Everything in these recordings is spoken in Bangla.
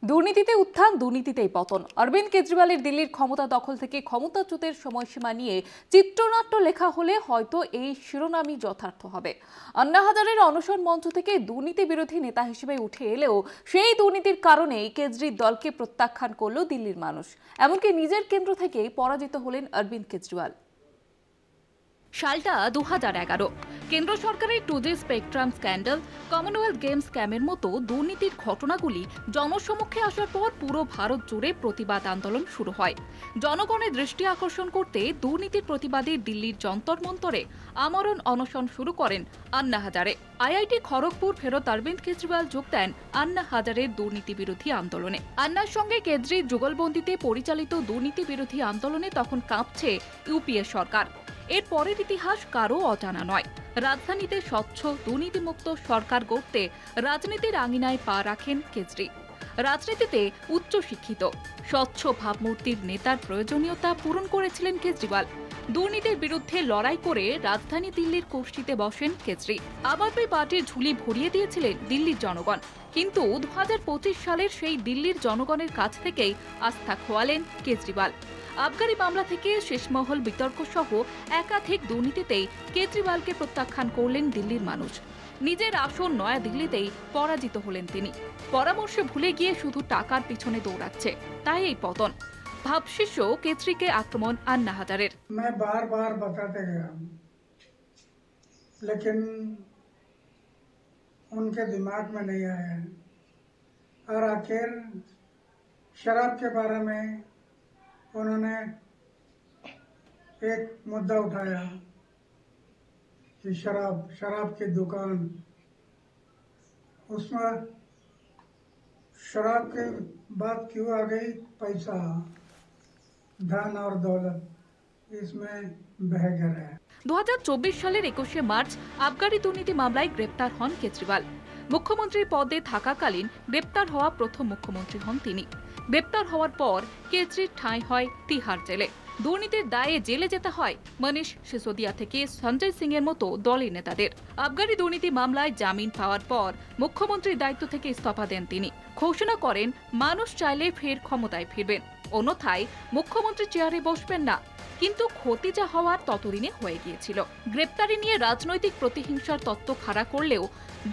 দুর্নীতিতে উত্থান, দুর্নীতিতেই পতন। অরবিন্দ কেজরিওয়ালের দিল্লির ক্ষমতা দখল থেকে ক্ষমতাচ্যুতের সময়সীমা নিয়ে চিত্রনাট্য লেখা হলে হয়তো এই শিরোনামই যথার্থ হবে। আন্না হাজারের অনশন মঞ্চ থেকে দুর্নীতি বিরোধী নেতা হিসেবে উঠে এলেও সেই দুর্নীতির কারণেই কেজরির দলকে প্রত্যাখ্যান করল দিল্লির মানুষ। এমনকি নিজের কেন্দ্র থেকেই পরাজিত হলেন অরবিন্দ কেজরিওয়াল। সালটা 2011। কেন্দ্র সরকারের 2G spectrum scandal, Commonwealth games স্ক্যামের মতো দুর্নীতির ঘটনাগুলি জনসমক্ষে আসার পর পুরো ভারত জুড়ে প্রতিবাদ আন্দোলন শুরু হয়। জনগণের দৃষ্টি আকর্ষণ করতে দুর্নীতির প্রতিবাদে দিল্লির যন্তর মন্তরে আমরণ অনশন শুরু করেন আন্না হাজারে। IIT খড়গপুর ফেরত অরবিন্দ কেজরিওয়াল যোগ দেন আন্না হাজারের দুর্নীতি বিরোধী আন্দোলনে। আন্নার সঙ্গে কেজরির যুগলবন্দিতে পরিচালিত দুর্নীতি বিরোধী আন্দোলনে তখন কাঁপছে ইউপিএ সরকার। এর পরের ইতিহাস কারও অজানা নয়। রাজধানীতে স্বচ্ছ দুর্নীতিমুক্ত সরকার গড়তে রাজনীতির আঙিনায় পা রাখেন কেজরি। রাজনীতিতে উচ্চ শিক্ষিত, স্বচ্ছ ভাবমূর্তির নেতার প্রয়োজনীয়তা পূরণ করেছিলেন কেজরিওয়াল। দুর্নীতির বিরুদ্ধে লড়াই করে রাজধানী দিল্লির কুর্সিতে বসেন কেজরি। আম আদমি পার্টির ঝুলি ভরিয়ে দিয়েছিলেন দিল্লির জনগণ। কিন্তু 2025 সালের সেই দিল্লির জনগণের কাছ থেকেই আস্থা খোয়ালেন কেজরিওয়াল। আবগারি মামলা থেকে শেষমহল বিতর্ক সহ একাধিক দুর্নীতিতেই কেজরিওয়ালকে প্রত্যাখ্যান করলেন দিল্লির মানুষ। নিজের আসন নয়া দিল্লিতেই পরাজিত হলেন তিনি। পরামর্শে ভুলে গিয়ে শুধু টাকার পিছনে দৌড়াচ্ছে, তাই এই পতন। ভাবশিষ্য কেজরিকে আক্রমণ আন্না হাজারের। मैं बार बार बताते गया लेकिन उनके दिमाग में नहीं आया है। और आखिर शराब के बारे में उन्होंने एक मुद्दा उठाया कि शराब की दुकान, उसमें शराब की बात क्यों आ गई? पैसा, धन और दौलत इसमें बह गया है। 2024 সালের 21শে মার্চ আবগারি দুর্নীতি মামলায় গ্রেপ্তার হন কেজরিওয়াল। মুখ্যমন্ত্রীর পদে থাকাকালীন গ্রেপ্তার হওয়া প্রথম মুখ্যমন্ত্রী হন তিনি। গ্রেপ্তার হওয়ার পর কেজরির ঠাঁই হয় তিহার জেলে। দুর্নীতির দায়ে জেলে যেতে হয় মনীষ সিসোদিয়া থেকে সঞ্জয় সিং এর মতো দলের নেতাদের। আবগারি দুর্নীতি মামলায় জামিন পাওয়ার পর মুখ্যমন্ত্রীর দায়িত্ব থেকে ইস্তফা দেন তিনি। ঘোষণা করেন মানুষ চাইলে ফের ক্ষমতায় ফিরবেন, অন্যথায় মুখ্যমন্ত্রী চেয়ারে বসবেন না। কিন্তু ক্ষতি যা হওয়ার ততদিনে হয়ে গিয়েছিল। গ্রেপ্তারি নিয়ে রাজনৈতিক প্রতিহিংসার তত্ত্ব খাড়া করলেও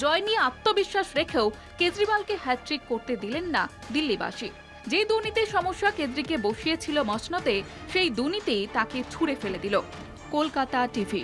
জয় নিয়ে আত্মবিশ্বাস রেখেও কেজরিওয়ালকে হ্যাট্রিক করতে দিলেন না দিল্লিবাসী। যে দুর্নীতির সমস্যা কেজরিকে বসিয়েছিল মসনদে, সেই দুর্নীতি তাকে ছুঁড়ে ফেলে দিল। কলকাতা টিভি।